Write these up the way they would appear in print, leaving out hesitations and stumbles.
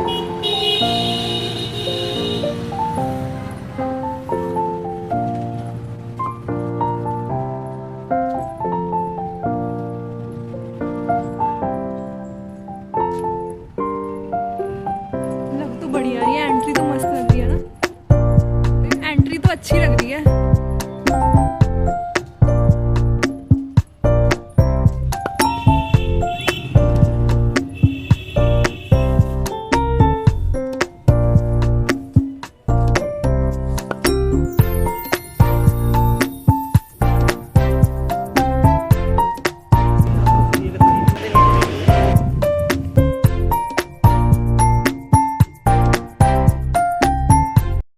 लग तो बढ़िया रही है, एंट्री तो मस्त लग रही है ना, एंट्री तो अच्छी लग रही है।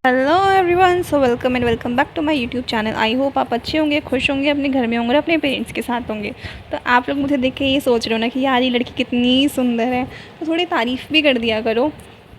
Hello everyone, so welcome and welcome back to my YouTube channel. I hope आप अच्छे होंगे, खुश होंगे, अपने घर में होंगे और अपने पेरेंट्स के साथ होंगे। तो आप लोग मुझे देख के ये सोच रहे हो ना कि यार ये लड़की कितनी सुंदर है, तो थोड़ी तारीफ़ भी कर दिया करो।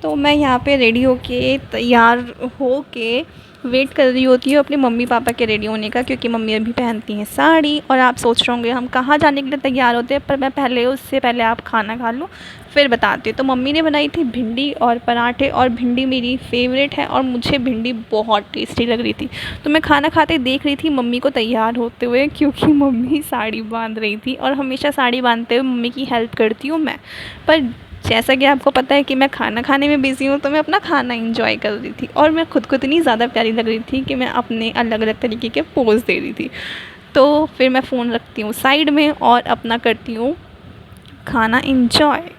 तो मैं यहाँ पे रेडी होके तैयार होके वेट कर रही होती हूँ अपने मम्मी पापा के रेडी होने का, क्योंकि मम्मी अभी पहनती हैं साड़ी। और आप सोच रहे होंगे हम कहाँ जाने के लिए तैयार होते हैं, पर मैं पहले उससे पहले आप खाना खा लो फिर बताती हूँ। तो मम्मी ने बनाई थी भिंडी और पराठे, और भिंडी मेरी फेवरेट है और मुझे भिंडी बहुत टेस्टी लग रही थी। तो मैं खाना खाते देख रही थी मम्मी को तैयार होते हुए, क्योंकि मम्मी साड़ी बांध रही थी और हमेशा साड़ी बांधते हुए मम्मी की हेल्प करती हूँ मैं। पर जैसा कि आपको पता है कि मैं खाना खाने में बिज़ी हूँ, तो मैं अपना खाना एंजॉय कर रही थी और मैं खुद को इतनी ज़्यादा प्यारी लग रही थी कि मैं अपने अलग अलग तरीके के पोज़ दे रही थी। तो फिर मैं फ़ोन रखती हूँ साइड में और अपना करती हूँ खाना एंजॉय।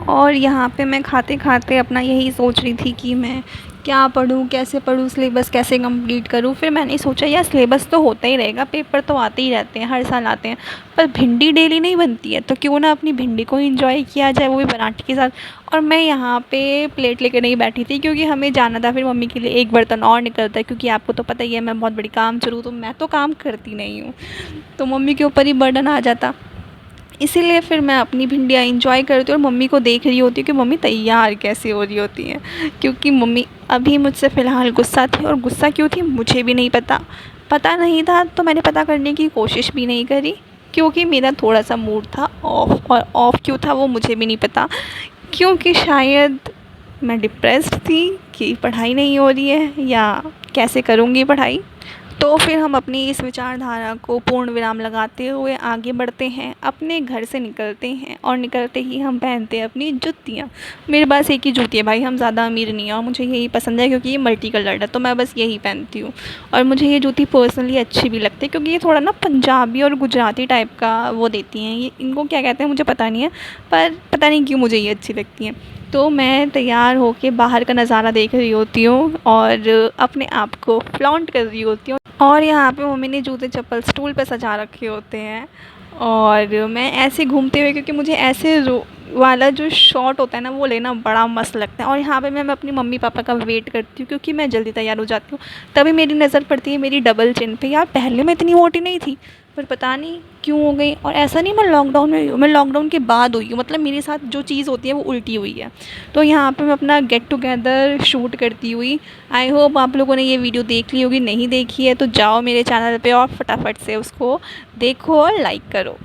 और यहाँ पे मैं खाते खाते अपना यही सोच रही थी कि मैं क्या पढूँ, कैसे पढूँ, सिलेबस कैसे कंप्लीट करूँ। फिर मैंने सोचा यार सिलेबस तो होता ही रहेगा, पेपर तो आते ही रहते हैं, हर साल आते हैं, पर भिंडी डेली नहीं बनती है, तो क्यों ना अपनी भिंडी को एंजॉय किया जाए, वो भी पराठे के साथ। और मैं यहाँ पे प्लेट लेकर नहीं बैठी थी, क्योंकि हमें जाना था फिर मम्मी के लिए एक बर्तन और निकलता है, क्योंकि आपको तो पता ही है मैं बहुत बड़ी काम चलूँ, तो मैं तो काम करती नहीं हूँ, तो मम्मी के ऊपर ही बर्डन आ जाता। इसीलिए फिर मैं अपनी भिंडियाँ एंजॉय करती हूँ और मम्मी को देख रही होती हूँ कि मम्मी तैयार कैसे हो रही होती हैं। क्योंकि मम्मी अभी मुझसे फ़िलहाल गुस्सा थी, और गुस्सा क्यों थी मुझे भी नहीं पता, पता नहीं था तो मैंने पता करने की कोशिश भी नहीं करी, क्योंकि मेरा थोड़ा सा मूड था ऑफ। और ऑफ क्यों था वो मुझे भी नहीं पता, क्योंकि शायद मैं डिप्रेस्ड थी कि पढ़ाई नहीं हो रही है, या कैसे करूँगी पढ़ाई। तो फिर हम अपनी इस विचारधारा को पूर्ण विराम लगाते हुए आगे बढ़ते हैं, अपने घर से निकलते हैं, और निकलते ही हम पहनते हैं अपनी जुतियाँ। मेरे पास एक ही जूती है भाई, हम ज़्यादा अमीर नहीं हैं, और मुझे यही पसंद है क्योंकि ये मल्टी कलर्ड है, तो मैं बस यही पहनती हूँ। और मुझे ये जूती पर्सनली अच्छी भी लगती है, क्योंकि ये थोड़ा ना पंजाबी और गुजराती टाइप का वो देती हैं, ये इनको क्या कहते हैं मुझे पता नहीं है, पर पता नहीं क्यों मुझे ये अच्छी लगती हैं। तो मैं तैयार होके बाहर का नज़ारा देख रही होती हूँ और अपने आप को फ्लॉन्ट कर रही होती हूँ। और यहाँ पे मम्मी ने जूते चप्पल स्टूल पे सजा रखे होते हैं, और मैं ऐसे घूमते हुए, क्योंकि मुझे ऐसे वाला जो शॉट होता है ना वो लेना बड़ा मस्त लगता है। और यहाँ पे मैं अपनी मम्मी पापा का वेट करती हूँ, क्योंकि मैं जल्दी तैयार हो जाती हूँ। तभी मेरी नज़र पड़ती है मेरी डबल चिन पे। यार पहले मैं इतनी मोटी नहीं थी, पर पता नहीं क्यों हो गई। और ऐसा नहीं मैं लॉकडाउन में हुई हूँ, मैं लॉकडाउन के बाद हुई हूँ, मतलब मेरे साथ जो चीज़ होती है वो उल्टी हुई है। तो यहाँ पे मैं अपना गेट टुगेदर शूट करती हुई, आई होप आप लोगों ने ये वीडियो देख ली होगी, नहीं देखी है तो जाओ मेरे चैनल पे और फटाफट से उसको देखो और लाइक करो।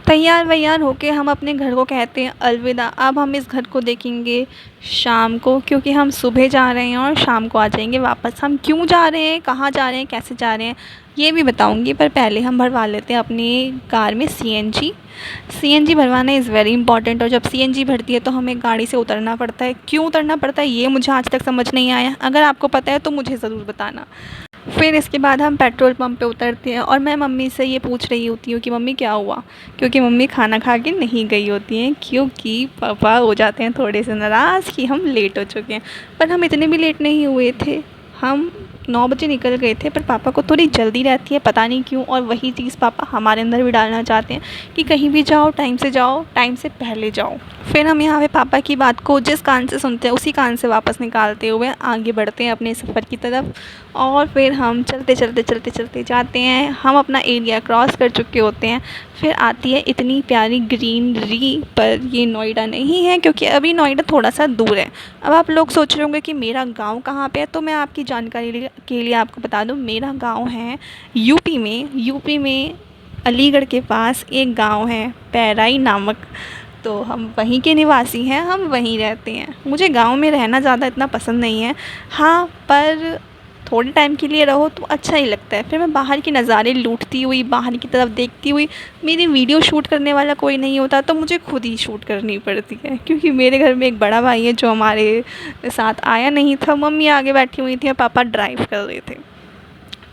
तैयार वैयार होके हम अपने घर को कहते हैं अलविदा। अब हम इस घर को देखेंगे शाम को, क्योंकि हम सुबह जा रहे हैं और शाम को आ जाएंगे वापस। हम क्यों जा रहे हैं, कहाँ जा रहे हैं, कैसे जा रहे हैं, ये भी बताऊंगी, पर पहले हम भरवा लेते हैं अपनी कार में सीएनजी। सीएनजी भरवाना इज़ वेरी इंपॉर्टेंट। और जब सीएनजी भरती है तो हमें गाड़ी से उतरना पड़ता है। क्यों उतरना पड़ता है ये मुझे आज तक समझ नहीं आया, अगर आपको पता है तो मुझे ज़रूर बताना। फिर इसके बाद हम पेट्रोल पंप पे उतरते हैं, और मैं मम्मी से ये पूछ रही होती हूँ कि मम्मी क्या हुआ, क्योंकि मम्मी खाना खा के नहीं गई होती हैं, क्योंकि पापा हो जाते हैं थोड़े से नाराज़ कि हम लेट हो चुके हैं। पर हम इतने भी लेट नहीं हुए थे, हम 9 बजे निकल गए थे, पर पापा को थोड़ी जल्दी रहती है पता नहीं क्यों। और वही चीज़ पापा हमारे अंदर भी डालना चाहते हैं कि कहीं भी जाओ, टाइम से पहले जाओ। फिर हम यहाँ पे पापा की बात को जिस कान से सुनते हैं उसी कान से वापस निकालते हुए आगे बढ़ते हैं अपने सफ़र की तरफ। और फिर हम चलते जाते हैं, हम अपना एरिया क्रॉस कर चुके होते हैं। फिर आती है इतनी प्यारी ग्रीनरी, पर ये नोएडा नहीं है, क्योंकि अभी नोएडा थोड़ा सा दूर है। अब आप लोग सोच रहे होंगे कि मेरा गांव कहाँ पे है, तो मैं आपकी जानकारी के लिए आपको बता दूं, मेरा गांव है यूपी में अलीगढ़ के पास एक गांव है पैराई नामक। तो हम वहीं के निवासी हैं, हम वहीं रहते हैं। मुझे गाँव में रहना ज़्यादा इतना पसंद नहीं है। हाँ, पर थोड़े टाइम के लिए रहो तो अच्छा ही लगता है। फिर मैं बाहर के नज़ारे लूटती हुई, बाहर की तरफ देखती हुई, मेरी वीडियो शूट करने वाला कोई नहीं होता तो मुझे खुद ही शूट करनी पड़ती है, क्योंकि मेरे घर में एक बड़ा भाई है जो हमारे साथ आया नहीं था। मम्मी आगे बैठी हुई थी और पापा ड्राइव कर रहे थे।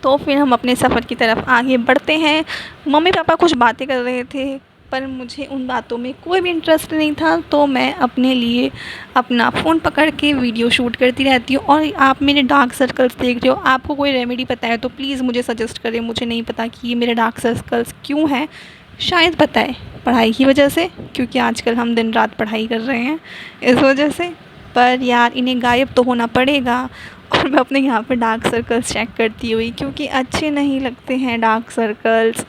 तो फिर हम अपने सफ़र की तरफ आगे बढ़ते हैं। मम्मी पापा कुछ बातें कर रहे थे, पर मुझे उन बातों में कोई भी इंटरेस्ट नहीं था, तो मैं अपने लिए अपना फ़ोन पकड़ के वीडियो शूट करती रहती हूँ। और आप मेरे डार्क सर्कल्स देख रहे हो, आपको कोई रेमेडी पता है तो प्लीज़ मुझे सजेस्ट करें। मुझे नहीं पता कि ये मेरे डार्क सर्कल्स क्यों हैं। शायद पता है पढ़ाई की वजह से, क्योंकि आजकल हम दिन रात पढ़ाई कर रहे हैं, इस वजह से। पर यार इन्हें गायब तो होना पड़ेगा। और मैं अपने यहाँ पे डार्क सर्कल्स चेक करती हुई, क्योंकि अच्छे नहीं लगते हैं डार्क सर्कल्स,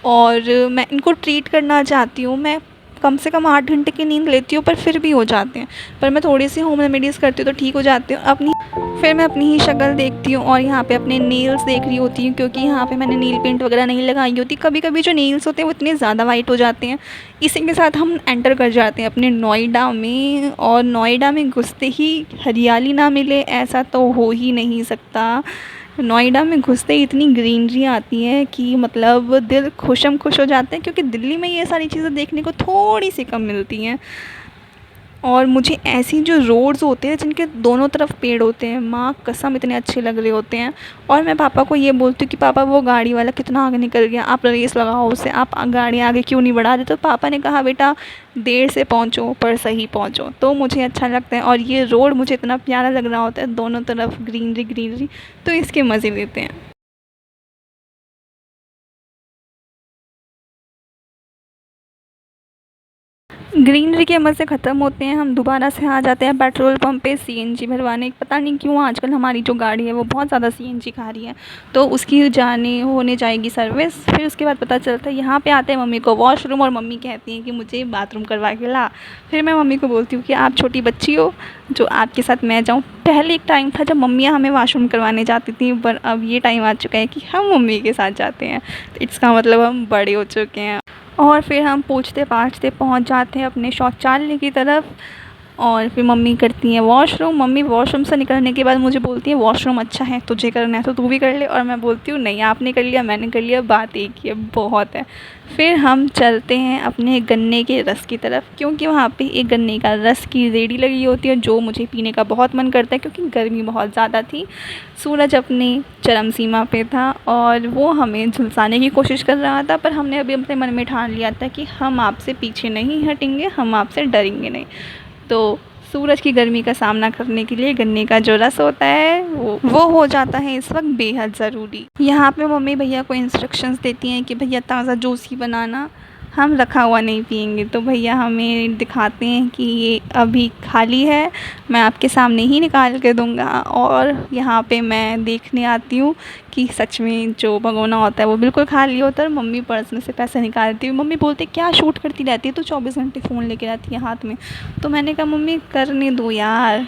और मैं इनको ट्रीट करना चाहती हूँ। मैं कम से कम 8 घंटे की नींद लेती हूँ, पर फिर भी हो जाते हैं। पर मैं थोड़ी सी होम रेमेडीज़ करती हूँ तो ठीक हो जाते हैं अपनी। फिर मैं अपनी ही शक्ल देखती हूँ और यहाँ पे अपने नेल्स देख रही होती हूँ, क्योंकि यहाँ पे मैंने नील पेंट वगैरह नहीं लगाई होती। कभी कभी जो नेल्स होते हैं वो इतने ज़्यादा वाइट हो जाते हैं। इसी के साथ हम एंटर कर जाते हैं अपने नोएडा में, और नोएडा में घुसते ही हरियाली ना मिले ऐसा तो हो ही नहीं सकता। नोएडा में घुसते ही इतनी ग्रीनरी आती है कि मतलब दिल खुशम खुश हो जाता है, क्योंकि दिल्ली में ये सारी चीज़ें देखने को थोड़ी सी कम मिलती हैं। और मुझे ऐसी जो रोड्स होते हैं जिनके दोनों तरफ पेड़ होते हैं, माँ कसम इतने अच्छे लग रहे होते हैं। और मैं पापा को ये बोलती हूँ कि पापा वो गाड़ी वाला कितना आगे निकल गया, आप रेस लगाओ उससे, आप गाड़ी आगे क्यों नहीं बढ़ा रहे। तो पापा ने कहा बेटा देर से पहुँचो पर सही पहुँचो। तो मुझे अच्छा लगता है, और ये रोड मुझे इतना प्यारा लग रहा होता है, दोनों तरफ ग्रीनरी ग्रीनरी, तो इसके मज़े लेते हैं। ग्रीनरी के मज़े ख़त्म होते हैं, हम दोबारा से आ जाते हैं पेट्रोल पंप पे सीएनजी भरवाने। पता नहीं क्यों आजकल हमारी जो गाड़ी है वो बहुत ज़्यादा सीएनजी खा रही है, तो उसकी जाने होने जाएगी सर्विस। फिर उसके बाद पता चलता है यहाँ पे आते हैं मम्मी को वॉशरूम, और मम्मी कहती हैं कि मुझे बाथरूम करवा के ला। फिर मैं मम्मी को बोलती हूँ कि आप छोटी बच्ची हो जो आपके साथ मैं जाऊँ। पहले एक टाइम था जब मम्मियाँ हमें वॉशरूम करवाने जाती थी, पर अब ये टाइम आ चुका है कि हम मम्मी के साथ जाते हैं। तो इसका मतलब हम बड़े हो चुके हैं। और फिर हम पूछते पाछते पहुंच जाते हैं अपने शौचालय की तरफ, और फिर मम्मी करती हैं वॉशरूम। मम्मी वॉशरूम से निकलने के बाद मुझे बोलती हैं वॉशरूम अच्छा है, तुझे करना है तो तू भी कर ले। और मैं बोलती हूँ नहीं, आपने कर लिया मैंने कर लिया, बात एक ही है, बहुत है। फिर हम चलते हैं अपने गन्ने के रस की तरफ, क्योंकि वहाँ पे एक गन्ने का रस की रेहड़ी लगी होती है जो मुझे पीने का बहुत मन करता है, क्योंकि गर्मी बहुत ज़्यादा थी, सूरज अपनी चरम सीमा पे था और वो हमें झुलसाने की कोशिश कर रहा था। पर हमने अभी अपने मन में ठान लिया था कि हम आपसे पीछे नहीं हटेंगे, हम आपसे डरेंगे नहीं। तो सूरज की गर्मी का सामना करने के लिए गन्ने का जो रस होता है वो हो जाता है इस वक्त बेहद ज़रूरी। यहाँ पे मम्मी भैया को इंस्ट्रक्शंस देती हैं कि भैया ताज़ा जूस ही बनाना, हम रखा हुआ नहीं पिएंगे। तो भैया हमें दिखाते हैं कि ये अभी खाली है, मैं आपके सामने ही निकाल के दूंगा। और यहाँ पे मैं देखने आती हूँ कि सच में जो भगोना होता है वो बिल्कुल खाली होता है। और मम्मी पर्स में से पैसे निकालती हूँ। मम्मी बोलती क्या शूट करती रहती है तो 24 घंटे फ़ोन लेके रहती है हाथ में। तो मैंने कहा मम्मी करने दो यार।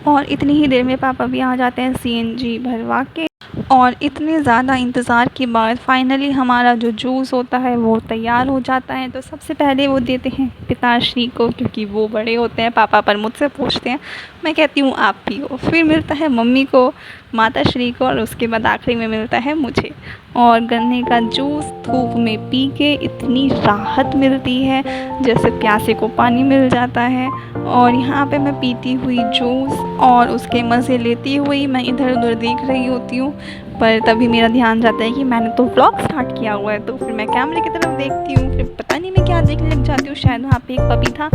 और इतनी ही देर में पापा भी आ जाते हैं सीएनजी भरवा के, और इतने ज़्यादा इंतज़ार के बाद फाइनली हमारा जो जूस होता है वो तैयार हो जाता है। तो सबसे पहले वो देते हैं पिताश्री को, क्योंकि वो बड़े होते हैं, पापा पर मुझसे पूछते हैं, मैं कहती हूँ आप पियो। फिर मिलता है मम्मी को, माताश्री को, और उसके बाद आखिरी में मिलता है मुझे। और गन्ने का जूस धूप में पी के इतनी राहत मिलती है जैसे प्यासे को पानी मिल जाता है। और यहाँ पे मैं पीती हुई जूस और उसके मज़े लेती हुई मैं इधर उधर देख रही होती हूँ, पर तभी मेरा ध्यान जाता है कि मैंने तो व्लॉग स्टार्ट किया हुआ है। तो फिर मैं कैमरे की तरफ देखती हूँ, फिर पता नहीं मैं क्या देखने लग जाती हूँ, शायद वहाँ पे एक पपी था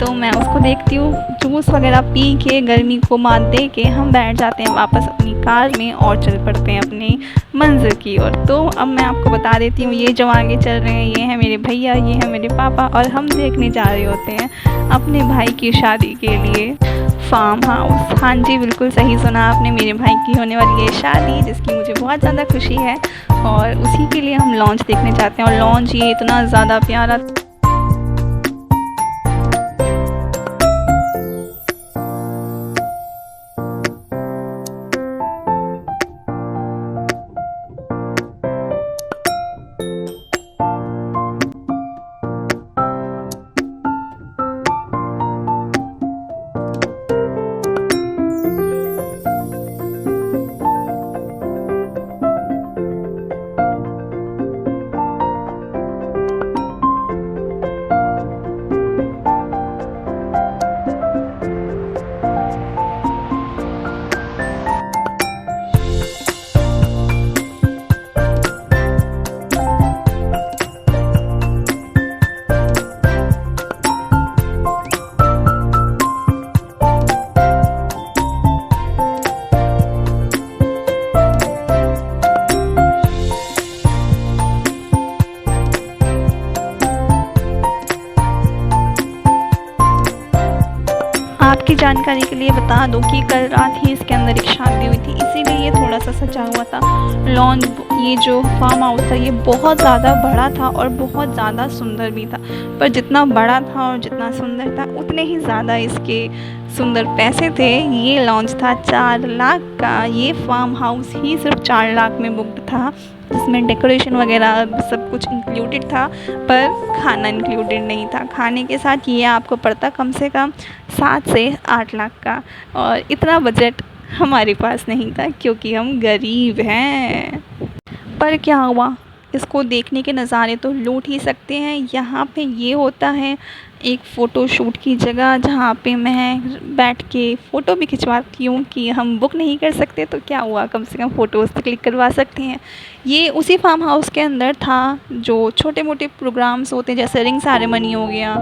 तो मैं उसको देखती हूँ। जूस वगैरह पी के गर्मी को मात दे के हम बैठ जाते हैं वापस अपनी कार में और चल पड़ते हैं अपनी मंजिल की ओर। तो अब मैं आपको बता देती हूँ, ये जो आगे चल रहे हैं ये हैं मेरे भैया, ये हैं मेरे पापा, और हम देखने जा रहे होते हैं अपने भाई की शादी के लिए फार्म हाउस। हाँ जी, बिल्कुल सही सुना आपने, मेरे भाई की होने वाली है शादी, जिसकी मुझे बहुत ज़्यादा खुशी है। और उसी के लिए हम लॉन्च देखने जाते हैं, और लॉन्च ये इतना ज़्यादा प्यारा आपकी जानकारी के लिए बता दूं कि कल रात ही इसके अंदर एक शादी हुई थी, इसीलिए ये थोड़ा सा सजा हुआ था। लॉन ये जो फार्म हाउस था ये बहुत ज़्यादा बड़ा था और बहुत ज़्यादा सुंदर भी था। पर जितना बड़ा था और जितना सुंदर था उतने ही ज़्यादा इसके सुंदर पैसे थे। ये लॉन्च था 4 लाख का। ये फार्म हाउस ही सिर्फ 4 लाख में बुकड था, जिसमें डेकोरेशन वगैरह सब कुछ इंक्लूडेड था, पर खाना इंक्लूडेड नहीं था। खाने के साथ ये आपको पड़ता कम से कम 7 से 8 लाख का, और इतना बजट हमारे पास नहीं था क्योंकि हम गरीब हैं। पर क्या हुआ, इसको देखने के नज़ारे तो लूट ही सकते हैं। यहाँ पे ये होता है एक फ़ोटो शूट की जगह, जहाँ पे मैं बैठ के फ़ोटो भी खिंचवाती हूँ कि हम बुक नहीं कर सकते तो क्या हुआ, कम से कम फ़ोटोज़ तो क्लिक करवा सकते हैं। ये उसी फार्म हाउस के अंदर था जो छोटे मोटे प्रोग्राम्स होते हैं, जैसे रिंग सेरेमनी हो गया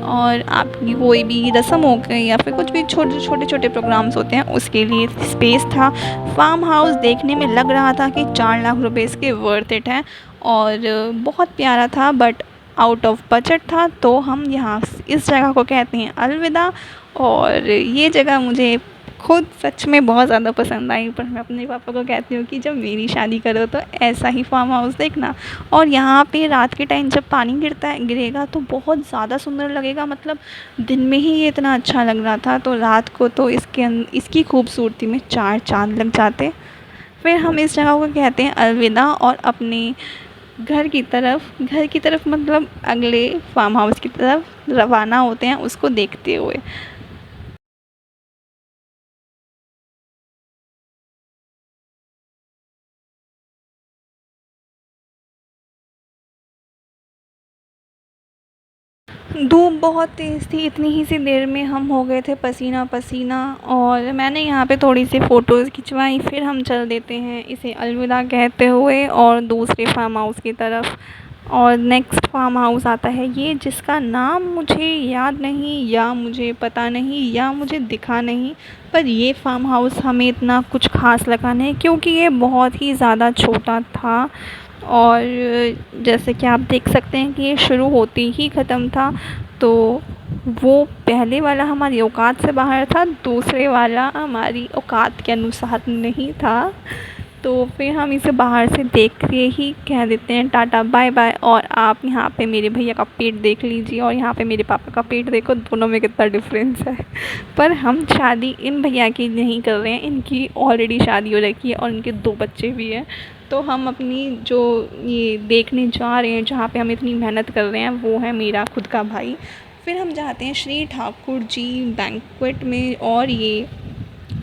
और आपकी कोई भी रस्म हो गई या फिर कुछ भी छोटे छोटे प्रोग्राम्स होते हैं, उसके लिए स्पेस था। फार्म हाउस देखने में लग रहा था कि 4 लाख रुपए इसके वर्थ इट है और बहुत प्यारा था, बट आउट ऑफ बजट था। तो हम यहाँ इस जगह को कहते हैं अलविदा। और ये जगह मुझे खुद सच में बहुत ज़्यादा पसंद आई, पर मैं अपने पापा को कहती हूँ कि जब मेरी शादी करो तो ऐसा ही फार्म हाउस देखना। और यहाँ पे रात के टाइम जब पानी गिरेगा तो बहुत ज़्यादा सुंदर लगेगा, मतलब दिन में ही ये इतना अच्छा लग रहा था, तो रात को तो इसकी खूबसूरती में 4 चाँद लग जाते। फिर हम इस जगह को कहते हैं अलविदा और अपने घर की तरफ मतलब अगले फार्म हाउस की तरफ रवाना होते हैं उसको देखते हुए। 'धूप बहुत तेज़ थी, इतनी ही सी देर में हम हो गए थे पसीना पसीना, और मैंने यहाँ पे थोड़ी-सी फ़ोटोज़ खिंचवाई। फिर हम चल देते हैं इसे अलविदा कहते हुए और दूसरे फार्म हाउस की तरफ। और नेक्स्ट फार्म हाउस आता है ये, जिसका नाम मुझे याद नहीं या मुझे पता नहीं या मुझे दिखा नहीं, पर ये फार्म हाउस हमें इतना कुछ ख़ास लगा नहीं क्योंकि ये बहुत ही ज़्यादा छोटा था। और जैसे कि आप देख सकते हैं कि ये शुरू होते ही ख़त्म था, तो वो पहले वाला हमारी औकात से बाहर था, दूसरे वाला हमारी औकात के अनुसार नहीं था। तो फिर हम इसे बाहर से देख के ही कह देते हैं टाटा बाय बाय। और आप यहाँ पे मेरे भैया का पेट देख लीजिए और यहाँ पे मेरे पापा का पेट देखो, दोनों में कितना डिफरेंस है। पर हम शादी इन भैया की नहीं कर रहे हैं, इनकी ऑलरेडी शादी हो रखी है और इनके 2 बच्चे भी हैं। तो हम अपनी जो ये देखने जा रहे हैं जहाँ पे हम इतनी मेहनत कर रहे हैं, वो है मेरा खुद का भाई। फिर हम जाते हैं श्री ठाकुर जी बैंक्वेट में, और ये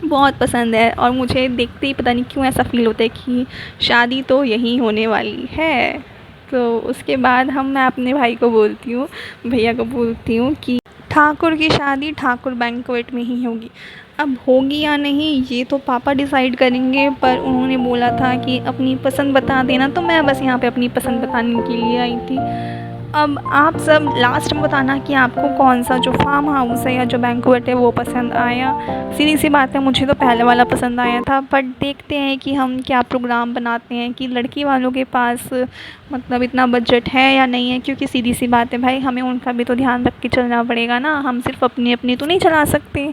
बहुत पसंद है और मुझे देखते ही पता नहीं क्यों ऐसा फ़ील होता है कि शादी तो यहीं होने वाली है। तो उसके बाद मैं अपने भाई को बोलती हूँ, भैया को बोलती हूँ कि ठाकुर की शादी ठाकुर बैंक्वेट में ही होगी। अब होगी या नहीं ये तो पापा डिसाइड करेंगे, पर उन्होंने बोला था कि अपनी पसंद बता देना, तो मैं बस यहाँ पे अपनी पसंद बताने के लिए आई थी। अब आप सब लास्ट में बताना कि आपको कौन सा जो फार्म हाउस है या जो बैंक्वेट है वो पसंद आया। सीधी सी बात है, मुझे तो पहले वाला पसंद आया था, बट देखते हैं कि हम क्या प्रोग्राम बनाते हैं कि लड़की वालों के पास मतलब इतना बजट है या नहीं है, क्योंकि सीधी सी बात है भाई, हमें उनका भी तो ध्यान रख के चलना पड़ेगा ना, हम सिर्फ अपनी अपनी तो नहीं चला सकते।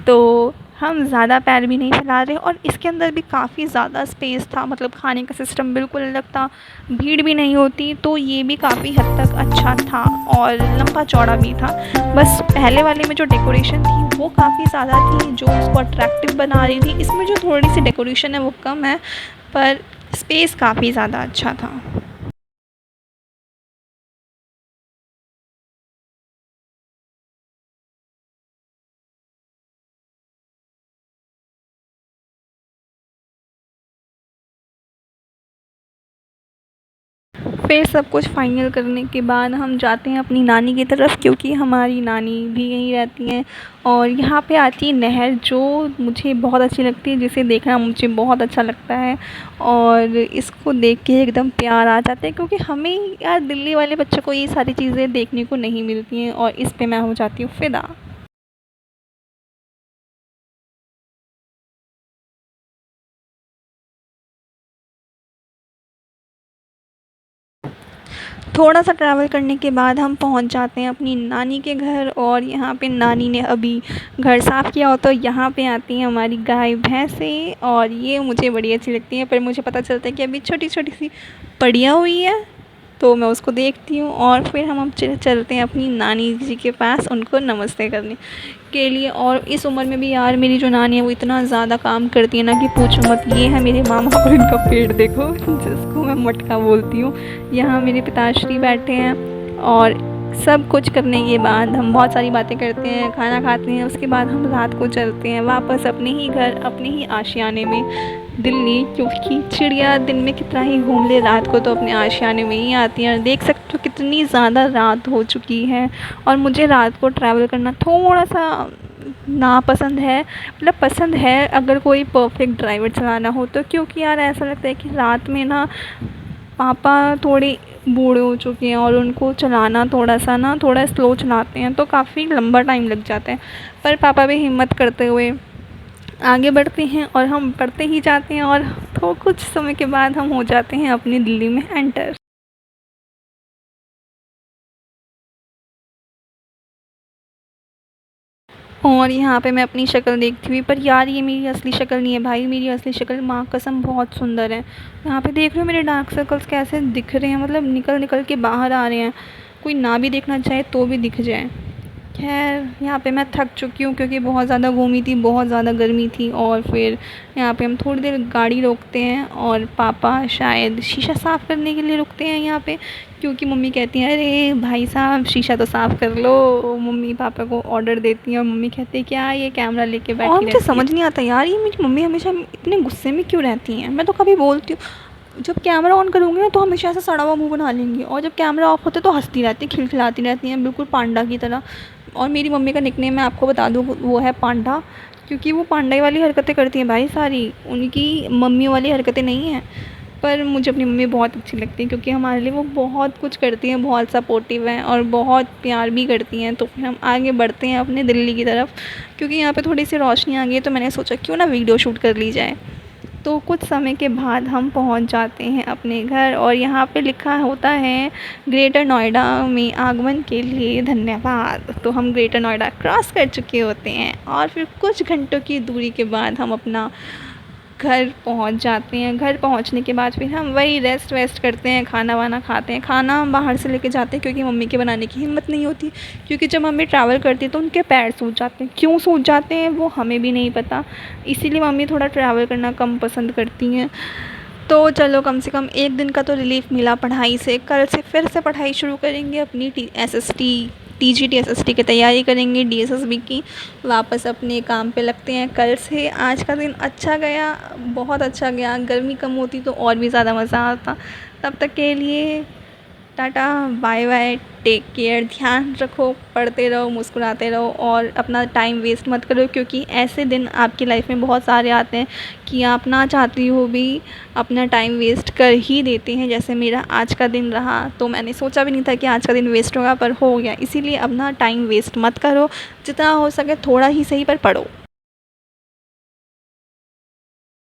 तो हम ज़्यादा पैर भी नहीं चला रहे, और इसके अंदर भी काफ़ी ज़्यादा स्पेस था, मतलब खाने का सिस्टम बिल्कुल अलग था, भीड़ भी नहीं होती, तो ये भी काफ़ी हद तक अच्छा था और लंबा चौड़ा भी था। बस पहले वाले में जो डेकोरेशन थी वो काफ़ी ज़्यादा थी, जो उसको अट्रैक्टिव बना रही थी। इसमें जो थोड़ी सी डेकोरेशन है वो कम है, पर स्पेस काफ़ी ज़्यादा अच्छा था। फिर सब कुछ फाइनल करने के बाद हम जाते हैं अपनी नानी की तरफ, क्योंकि हमारी नानी भी यहीं रहती हैं। और यहाँ पे आती है नहर जो मुझे बहुत अच्छी लगती है, जिसे देखना मुझे बहुत अच्छा लगता है, और इसको देख के एकदम प्यार आ जाता है, क्योंकि हमें यार दिल्ली वाले बच्चों को ये सारी चीज़ें देखने को नहीं मिलती हैं, और इस पे मैं हो जाती हूँ फ़िदा। थोड़ा सा ट्रैवल करने के बाद हम पहुंच जाते हैं अपनी नानी के घर। और यहाँ पे नानी ने अभी घर साफ़ किया हो तो यहाँ पे आती हैं हमारी गाय भैंसें, और ये मुझे बड़ी अच्छी लगती हैं। पर मुझे पता चलता है कि अभी छोटी छोटी सी पड़ियाँ हुई है, तो मैं उसको देखती हूँ और फिर हम चलते हैं अपनी नानी जी के पास उनको नमस्ते करने के लिए। और इस उम्र में भी यार मेरी जो नानी है वो इतना ज़्यादा काम करती है ना कि पूछो मत। ये है मेरे मामा और इनका पेड़ देखो जिसको मैं मटका बोलती हूँ। यहाँ मेरे पिताश्री बैठे हैं और सब कुछ करने के बाद हम बहुत सारी बातें करते हैं, खाना खाते हैं। उसके बाद हम रात को चलते हैं वापस अपने ही घर, अपने ही आशियाने में दिल्ली, क्योंकि चिड़िया दिन में कितना ही घूम ले, रात को तो अपने आशियाने में ही आती हैं। देख सकते हो कितनी ज़्यादा रात हो चुकी है और मुझे रात को ट्रैवल करना थोड़ा सा नापसंद है। मतलब पसंद है अगर कोई परफेक्ट ड्राइवर चलाना हो तो, क्योंकि यार ऐसा लगता है कि रात में ना पापा थोड़े बूढ़े हो चुके हैं और उनको चलाना थोड़ा स्लो चलाते हैं तो काफ़ी लंबा टाइम लग जाता है। पर पापा भी हिम्मत करते हुए आगे बढ़ते हैं और हम बढ़ते ही जाते हैं और तो कुछ समय के बाद हम हो जाते हैं अपनी दिल्ली में एंटर। और यहाँ पे मैं अपनी शक्ल देखती हुई, पर यार ये मेरी असली शक्ल नहीं है भाई, मेरी असली शक्ल माँ कसम बहुत सुंदर है। यहाँ पे देख रहे हो मेरे डार्क सर्कल्स कैसे दिख रहे हैं, मतलब निकल निकल के बाहर आ रहे हैं। कोई ना भी देखना चाहे तो भी दिख जाए। खैर यहाँ पे मैं थक चुकी हूँ क्योंकि बहुत ज़्यादा घूमी थी, बहुत ज़्यादा गर्मी थी। और फिर यहाँ पे हम थोड़ी देर गाड़ी रोकते हैं और पापा शायद शीशा साफ़ करने के लिए रुकते हैं यहाँ पे, क्योंकि मम्मी कहती हैं अरे भाई साहब शीशा तो साफ़ कर लो। मम्मी पापा को ऑर्डर देती हैं और मम्मी कहती है क्या ये कैमरा लेके बैठी रहती है। मुझे समझ नहीं आता यार ये मेरी मम्मी हमेशा इतने गुस्से में क्यों रहती हैं। मैं तो कभी बोलती हूँ जब कैमरा ऑन करूँगी ना तो हमेशा ऐसा सड़ा हुआ मुँह बना लेंगी, और जब कैमरा ऑफ होता है तो हंसती रहती है, खिलखिलाती रहती हैं बिल्कुल पांडा की तरह। और मेरी मम्मी का निकनेम मैं आपको बता दूँ वो है पांडा, क्योंकि वो पांडा वाली हरकतें करती हैं भाई सारी, उनकी मम्मी वाली हरकतें नहीं हैं। पर मुझे अपनी मम्मी बहुत अच्छी लगती है क्योंकि हमारे लिए वो बहुत कुछ करती हैं, बहुत सपोर्टिव हैं और बहुत प्यार भी करती हैं। तो फिर हम आगे बढ़ते हैं अपने दिल्ली की तरफ, क्योंकि यहाँ पे थोड़ी सी रोशनी आ गई है तो मैंने सोचा क्यों ना वीडियो शूट कर ली जाए। तो कुछ समय के बाद हम पहुंच जाते हैं अपने घर और यहाँ पे लिखा होता है ग्रेटर नोएडा में आगमन के लिए धन्यवाद। तो हम ग्रेटर नोएडा क्रॉस कर चुके होते हैं और फिर कुछ घंटों की दूरी के बाद हम अपना घर पहुंच जाते हैं। घर पहुंचने के बाद फिर हम वही रेस्ट वेस्ट करते हैं, खाना वाना खाते हैं। खाना हम बाहर से लेके जाते हैं क्योंकि मम्मी के बनाने की हिम्मत नहीं होती, क्योंकि जब मम्मी ट्रैवल करती है तो उनके पैर सूज जाते हैं। क्यों सूज जाते हैं वो हमें भी नहीं पता, इसीलिए मम्मी थोड़ा ट्रैवल करना कम पसंद करती हैं। तो चलो कम से कम एक दिन का तो रिलीफ़ मिला पढ़ाई से। कल से फिर से पढ़ाई शुरू करेंगे अपनी SST TGT SST की तैयारी करेंगे, DSSB की। वापस अपने काम पे लगते हैं कल से। आज का दिन अच्छा गया, बहुत अच्छा गया। गर्मी कम होती तो और भी ज़्यादा मज़ा आता। तब तक के लिए tata bye bye, take care, ध्यान रखो, पढ़ते रहो, मुस्कुराते रहो और अपना टाइम वेस्ट मत करो, क्योंकि ऐसे दिन आपकी लाइफ में बहुत सारे आते हैं कि आप ना चाहती हो भी अपना टाइम वेस्ट कर ही देते हैं। जैसे मेरा आज का दिन रहा, तो मैंने सोचा भी नहीं था कि आज का दिन वेस्ट होगा पर हो गया। इसीलिए अपना टाइम वेस्ट मत करो, जितना हो सके थोड़ा ही सही पर पढ़ो।